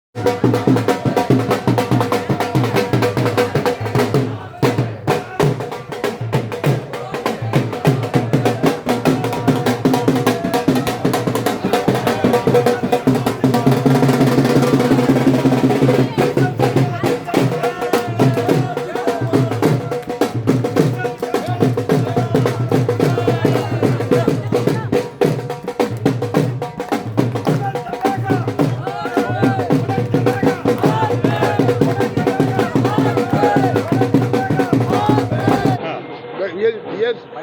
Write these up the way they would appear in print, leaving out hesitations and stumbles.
ये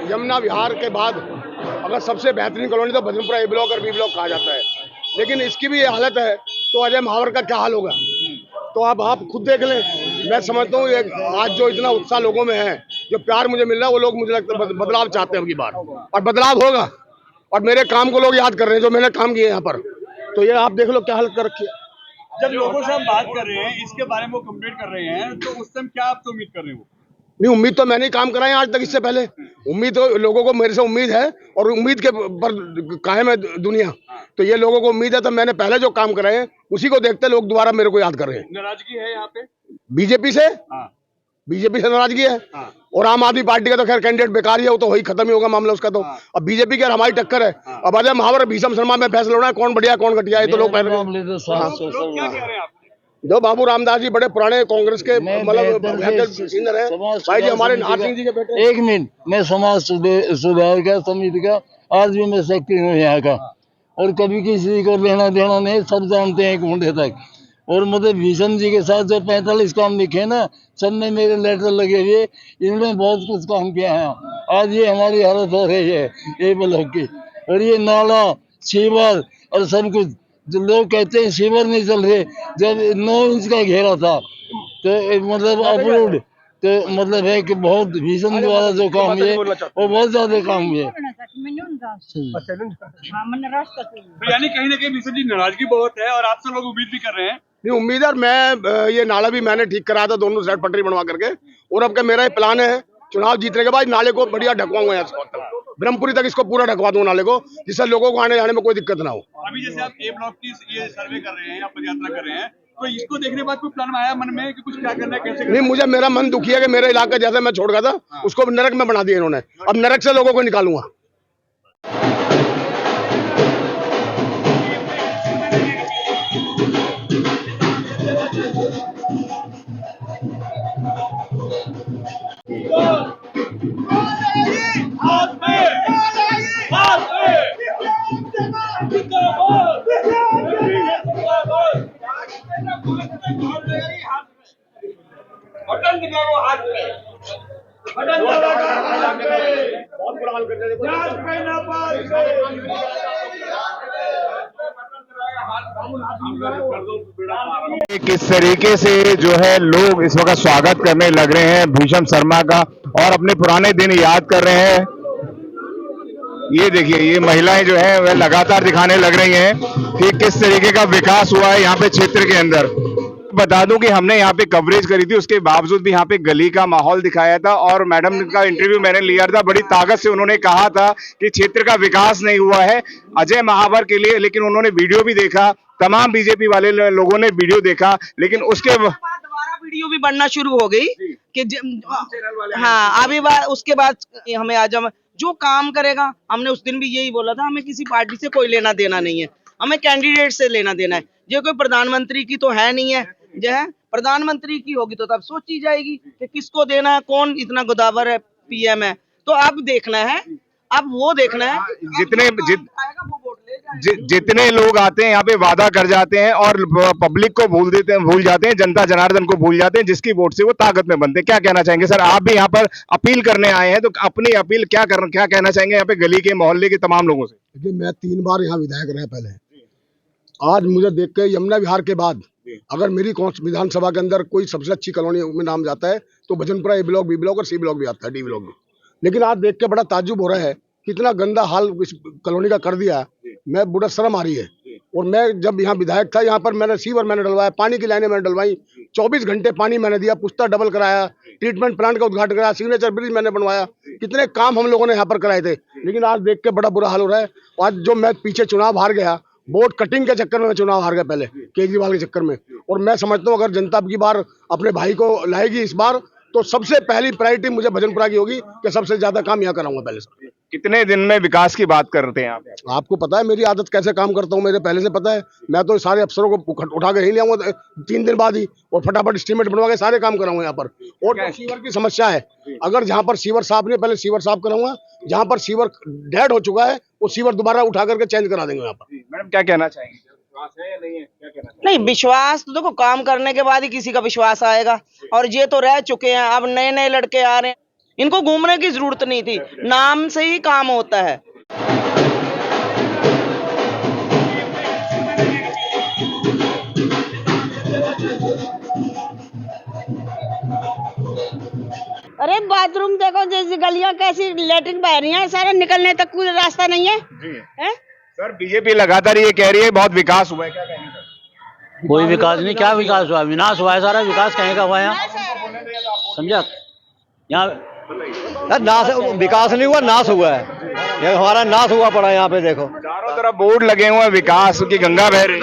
यमुना विहार के बाद अगर सबसे बेहतरीन कॉलोनी तो भजनपुरा ए ब्लॉक और बी ब्लॉक कहा जाता है, लेकिन इसकी भी ये हालत है तो अजय महावर का क्या हाल होगा। तो अब आप खुद देख लें। मैं समझता हूँ आज जो इतना उत्साह लोगों में है, जो प्यार मुझे मिल रहा है, वो लोग मुझे लगता है बदलाव चाहते हैं अब की बार, और बदलाव होगा। और मेरे काम को लोग याद कर रहे हैं जो मैंने काम किए यहाँ पर। तो ये आप देख लो क्या हालत कर रखी है। जब लोगों से हम बात कर रहे हैं इसके बारे में, वो कंप्लेंट कर रहे हैं, तो उस टाइम क्या आप तो उम्मीद कर रहे हो? नहीं, उम्मीद तो मैंने ही काम कराए आज तक। इससे पहले उम्मीद तो लोगों को मेरे से उम्मीद है, और उम्मीद के पर कायम है दुनिया। तो ये लोगों को उम्मीद है, तो मैंने पहले जो काम कराए हैं उसी को देखते लोग दोबारा मेरे को याद कर रहे हैं। नाराजगी है यहाँ पे बीजेपी से? बीजेपी से नाराजगी है। और आम आदमी पार्टी का तो खैर कैंडिडेट बेकार ही है, वो तो वही खत्म ही होगा मामला उसका। तो अब बीजेपी की हमारी टक्कर है। अब अजय महावर भीषम शर्मा में फैसला होना है कौन बढ़िया कौन घटिया है। तो लोग पहले जो बाबू रामदास जी बड़े पुराने कांग्रेस के मतलब सीनियर है भाई जी, हमारे नाथ सिंह जी के बेटे। एक मिनट, मैं समाज सुधार का समिति का आज भी मैं सेक्रेटरी हूँ यहाँ का, और कभी किसी को लेना देना नहीं, सब जानते हैं एक घंटे तक। और मतलब भीषम जी के साथ जो 45 काम लिखे ना, सब में मेरे लेटर लगे हुए, इन्होंने बहुत कुछ काम किया है। आज ये हमारी हालत हो रही है ये ब्लॉक की, और ये नाला सीवर और सब कुछ। जो लोग कहते हैं सीवर नहीं चल रहे, जब 9 इंच का घेरा था तो मतलब अप्रूव्ड, तो मतलब है कि बहुत भीषण द्वारा जो काम हुए वो बहुत ज्यादा काम हुए। यानी कहीं ना कहीं भीषण जी नाराजगी बहुत है, और आपसे लोग उम्मीद भी कर रहे हैं। नहीं, उम्मीद है। मैं ये नाला भी मैंने ठीक कराया था दोनों साइड पटरी बनवा करके, और अब क्या मेरा ये प्लान है चुनाव जीतने के बाद नाले को बढ़िया ढकवाऊंगा, ब्रह्मपुरी तक इसको पूरा ढकवा दूंगा नाले को, जिससे लोगों को आने जाने में कोई दिक्कत ना हो। अभी जैसे आप ए ब्लॉक की ये सर्वे कर रहे हैं या पदयात्रा कर रहे हैं, तो इसको देखने के बाद कोई प्लान आया मन में कि कुछ क्या करना है, कैसे करना है? नहीं, मुझे मेरा मन दुखी है कि मेरे इलाका जैसे मैं छोड़ गया था उसको नरक में बना दिया इन्होंने। अब नरक से लोगों को निकालूंगा। किस तरीके से जो है लोग इस वक्त स्वागत करने लग रहे हैं भीषम शर्मा का, और अपने पुराने दिन याद कर रहे हैं। ये देखिए, ये महिलाएं जो है वह लगातार दिखाने लग रही हैं कि किस तरीके का विकास हुआ है यहाँ पे क्षेत्र के अंदर। बता दूं कि हमने यहाँ पे कवरेज करी थी, उसके बावजूद भी यहाँ पे गली का माहौल दिखाया था, और मैडम का इंटरव्यू मैंने लिया था। बड़ी ताकत से उन्होंने कहा था कि क्षेत्र का विकास नहीं हुआ है अजय महावर के लिए, लेकिन उन्होंने वीडियो भी देखा, तमाम बीजेपी वाले लोगों ने वीडियो देखा, लेकिन उसके दोबारा वीडियो भी बनना शुरू हो गई कि हाँ, अभी उसके बाद हमें आज हम जो काम करेगा, हमने उस दिन भी यही बोला था, हमें किसी पार्टी से कोई लेना देना नहीं है, हमें कैंडिडेट से लेना देना है। ये कोई प्रधानमंत्री की तो है नहीं है, जो है प्रधानमंत्री की होगी तो तब सोची जाएगी कि किसको देना है, कौन इतना गोदावर है, पीएम है। तो अब देखना है, अब वो देखना है। जितने लोग आते हैं यहाँ पे वादा कर जाते हैं और पब्लिक को भूल जाते हैं, जनता जनार्दन को भूल जाते हैं, जिसकी वोट से वो ताकत में बनते हैं। क्या कहना चाहेंगे सर? आप भी यहाँ पर अपील करने आए हैं, तो अपनी अपील क्या कहना चाहेंगे यहाँ पे गली के मोहल्ले के तमाम लोगों से? देखिए, मैं 3 बार यहाँ विधायक रहा पहले। आज मुझे देख के यमुना विहार के बाद अगर मेरी विधानसभा के अंदर कोई सबसे अच्छी कॉलोनी में नाम जाता है तो भजनपुरा ए ब्लॉक, बी ब्लॉक और सी ब्लॉक भी आता है, डी ब्लॉक भी। लेकिन आज देख के बड़ा ताज्जुब हो रहा है कितना गंदा हाल इस कॉलोनी का कर दिया। मैं बड़ा शर्म आ रही है। और मैं जब यहाँ विधायक था, यहाँ पर मैंने सीवर मैंने डलवाया, पानी की लाइनें मैंने डलवाई, 24 घंटे पानी मैंने दिया, पुश्ता डबल कराया, ट्रीटमेंट प्लांट का उद्घाटन कराया, सिग्नेचर ब्रिज मैंने बनवाया, कितने काम हम लोगों ने यहाँ पर कराए थे। लेकिन आज देख के बड़ा बुरा हाल हो रहा है। आज जो मैं पीछे चुनाव हार गया, वोट कटिंग के चक्कर में मैं चुनाव हार गया पहले केजरीवाल के चक्कर में, और मैं समझता हूँ अगर जनता की बार अपने भाई को लाएगी इस बार, तो सबसे पहली प्रायोरिटी मुझे भजनपुरा की होगी कि सबसे ज्यादा काम यहाँ कराऊंगा पहले से। कितने दिन में विकास की बात करते हैं आप? आपको पता है मेरी आदत कैसे काम करता हूँ, मेरे पहले से पता है। मैं तो सारे अफसरों को उठा के ही ले आऊंगा 3 दिन बाद ही, और फटाफट एस्टीमेट बनवा के सारे काम कराऊंगा यहाँ पर। और जो सीवर की समस्या है, अगर जहाँ पर सीवर साफ नहीं, पहले सीवर साफ कराऊंगा। जहाँ पर सीवर डेड हो चुका है वो सीवर दोबारा उठा करके चेंज करा देंगे यहाँ पर। मैडम क्या कहना चाहेंगे, विश्वास है या नहीं है, क्या कहना चाहेंगे? नहीं, विश्वास तो देखो काम करने के बाद ही किसी का विश्वास आएगा। और ये तो रह चुके हैं, अब नए नए लड़के आ रहे हैं, इनको घूमने की जरूरत नहीं थी, नाम से ही काम होता है। अरे बाथरूम देखो, जैसी गलियां कैसी लेटरिन बह रही हैं, सारा निकलने तक कोई रास्ता नहीं है, हैं? सर बीजेपी लगातार ये कह रही है बहुत विकास हुआ है, क्या कहेंगे सर? कोई विकास नहीं, क्या विकास हुआ? विनाश हुआ है सारा। विकास कहीं का हुआ यहाँ? समझा? यहाँ नाश, विकास नहीं हुआ, नाश हुआ है। ये हमारा नाश हुआ पड़ा है यहाँ पे। देखो चारों तरफ बोर्ड लगे हुए हैं, विकास की गंगा बह रही है।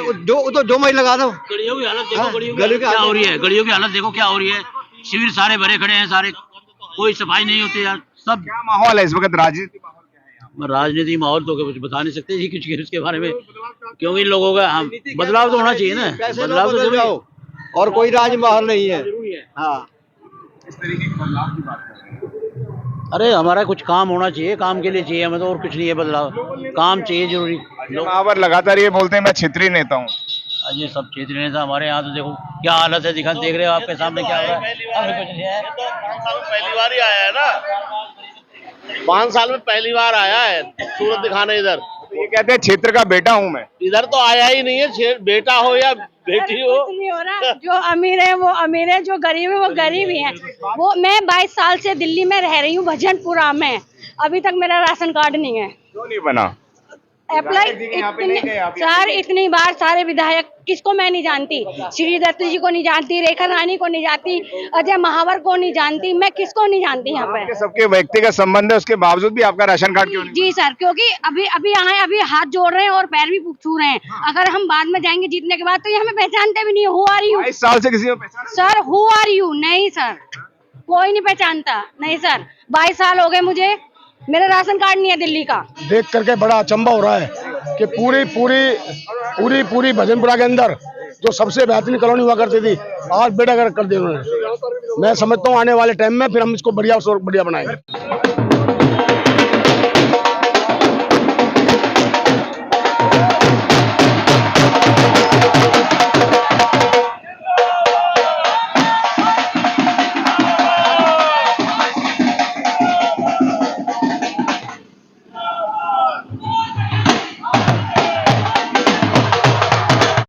जो मैं लगा दो। गलियों की हालत देखो, गलियों की क्या हो रही है, गलियों की हालत देखो क्या हो रही है। शिविर सारे भरे खड़े हैं, सारे, कोई सफाई नहीं होती यार। सब क्या माहौल है इस वक्त, राजनीति माहौल क्या है यहाँ? राजनीति माहौल तो कुछ बता नहीं सकते जी कुछ इसके बारे में, क्योंकि इन लोगों का हम बदलाव तो होना चाहिए ना। बदलाव तो जरूरी है। और कोई राज माहौल नहीं है। हाँ, इस तरीके के बदलाव की बात कर रहे हैं। अरे हमारा कुछ काम होना चाहिए, काम के लिए चाहिए हमें तो, और कुछ नहीं है बदलाव। काम चाहिए जरूरी। महावर लगातार ये बोलते हैं मैं क्षेत्रीय नेता हूँ। आज ये सब क्षेत्रीय नेता हमारे यहाँ तो देखो क्या हालत है, दिखा देख रहे हो आपके सामने क्या हो रहा है। अभी कुछ नहीं है, पहली बार ही आया है ना, 5 साल में पहली बार आया है सूरत दिखाने इधर। तो ये कहते हैं क्षेत्र का बेटा हूँ मैं। इधर तो आया ही नहीं है, बेटा हो या बेटी हो। नहीं हो रहा। जो अमीर है वो अमीर है, जो गरीब है वो गरीब ही है। वो मैं 22 साल से दिल्ली में रह रही हूँ, भजनपुरा में, अभी तक मेरा राशन कार्ड नहीं है। क्यों नहीं बना? अप्लाई सर इतनी बार सारे विधायक, किसको मैं नहीं जानती, श्री दत्त जी को नहीं जानती, रेखा रानी को नहीं जानती, अजय महावर को नहीं जानती, मैं किसको नहीं जानती यहाँ पे। सबके व्यक्तिगत संबंध है, उसके बावजूद भी आपका राशन कार्ड क्यों नहीं? जी सर, क्योंकि अभी आए, अभी हाथ जोड़ रहे हैं और पैर भी छू रहे हैं। अगर हम बाद में जाएंगे जीतने के बाद तो ये हमें पहचानते भी नहीं। Who are you? 22 साल से किसी को पहचान? Sir who are you? नहीं सर, कोई नहीं पहचानता। नहीं सर, 22 साल हो गए मुझे, मेरा राशन कार्ड नहीं है दिल्ली का। देख करके बड़ा अचंभा हो रहा है कि पूरी भजनपुरा के अंदर जो सबसे बेहतरीन कॉलोनी हुआ करती थी, आज बेड़ा कर दी उन्होंने। मैं समझता हूँ आने वाले टाइम में फिर हम इसको बढ़िया बनाएंगे।